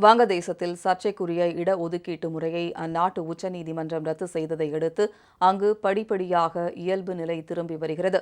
வங்கதேசத்தில் சர்ச்சைக்குரிய இடஒதுக்கீட்டு முறையை அந்நாட்டு உச்சநீதிமன்றம் ரத்து செய்ததை அடுத்து அங்கு படிப்படியாக இயல்பு நிலை திரும்பி வருகிறது.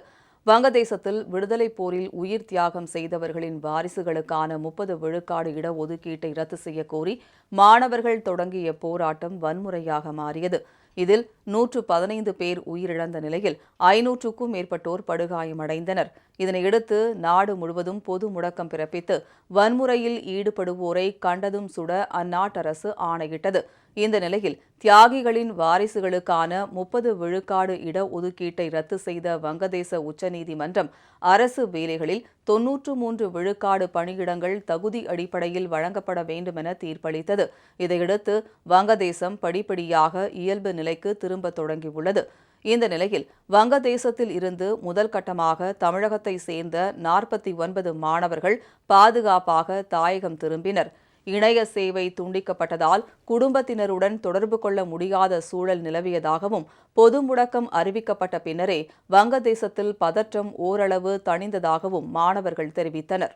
வங்கதேசத்தில் விடுதலைப் போரில் உயிர் தியாகம் செய்தவர்களின் வாரிசுகளுக்கான 30 விழுக்காடு இடஒதுக்கீட்டை ரத்து செய்யக் கோரி மாணவர்கள் தொடங்கிய போராட்டம் வன்முறையாக மாறியது. இதில் 115 பேர் உயிரிழந்த நிலையில் 500க்கும் மேற்பட்டோர் படுகாயமடைந்தனர். இதனையடுத்து நாடு முழுவதும் பொது முடக்கம் பிறப்பித்து வன்முறையில் ஈடுபடுவோரை கண்டதும் சுட அந்நாட்டு அரசு ஆணையிட்டது. இந்த நிலையில் தியாகிகளின் வாரிசுகளுக்கான 30 விழுக்காடு இடஒதுக்கீட்டை ரத்து செய்த வங்கதேச உச்சநீதிமன்றம் அரசு வேலைகளில் 93 விழுக்காடு பணியிடங்கள் தகுதி அடிப்படையில் வழங்கப்பட வேண்டும் என தீர்ப்பளித்தது. இதையடுத்து வங்கதேசம் படிப்படியாக இயல்பு நிலைக்கு திரும்ப தொடங்கியுள்ளது. இந்த நிலையில் வங்கதேசத்தில் இருந்து முதல் கட்டமாக தமிழகத்தை சேர்ந்த 49 மாணவர்கள் பாதுகாப்பாக தாயகம் திரும்பினர். இணைய சேவை துண்டிக்கப்பட்டதால் குடும்பத்தினருடன் தொடர்பு கொள்ள முடியாத சூழல் நிலவியதாகவும் பொது முடக்கம் அறிவிக்கப்பட்ட பின்னரே வங்கதேசத்தில் பதற்றம் ஓரளவு தணிந்ததாகவும் மாணவர்கள் தெரிவித்தனர்.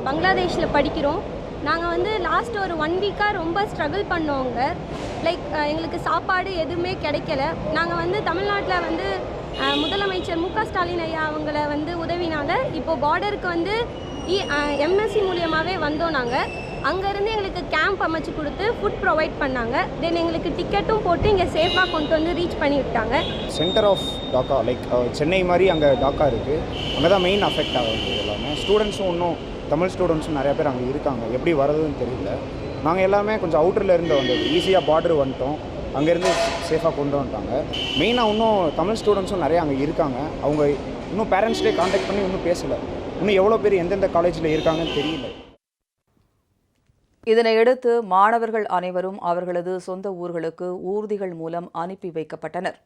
பங்களாதேஷில் படிக்கிறோம். நாங்கள் லாஸ்ட் ஒரு 1 வீக்காக ரொம்ப ஸ்ட்ரகிள் பண்ணோங்க. எங்களுக்கு சாப்பாடு எதுவுமே கிடைக்கல. நாங்கள் தமிழ்நாட்டில் முதலமைச்சர் மு.க. ஸ்டாலின் ஐயா அவங்கள உதவினால இப்போது பார்டருக்கு எம்எஸ்சி மூலியமாகவே வந்தோம். நாங்கள் அங்கேருந்து எங்களுக்கு கேம்ப் அமைச்சு கொடுத்து ஃபுட் ப்ரொவைட் பண்ணாங்க. தென் எங்களுக்கு டிக்கெட்டும் போட்டு இங்கே சேஃபாக கொண்டு ரீச் பண்ணி விட்டாங்க. சென்டர் ஆஃப் டாக்கா சென்னை மாதிரி அங்கே டாக்கா இருக்குது. அங்கே தான் மெயின் அஃபெக்ட் ஆகுது எல்லாமே. ஸ்டூடெண்ட்ஸும் இன்னும் தமிழ் ஸ்டூடெண்ட்ஸும் நிறையா பேர் அங்கே இருக்காங்க. எப்படி வர்றதுன்னு தெரியல. நாங்கள் எல்லாமே கொஞ்சம் அவுட்டரில் இருந்து வந்தது. ஈஸியாக பார்டர் வந்துட்டோம். அங்கேருந்து சேஃபாக கொண்டு வந்துட்டாங்க. மெயினாக இன்னும் தமிழ் ஸ்டூடெண்ட்ஸும் நிறையா அங்கே இருக்காங்க. அவங்க இன்னும் பேரண்ட்ஸ்டே கான்டாக்ட் பண்ணி இன்னும் பேசலை. இன்னும் எவ்வளோ பேர் எந்தெந்த காலேஜில் இருக்காங்கன்னு தெரியல. இதனையடுத்து மாணவர்கள் அனைவரும் அவர்களது சொந்த ஊர்களுக்கு ஊர்திகள் மூலம் அனுப்பி வைக்கப்பட்டனர்.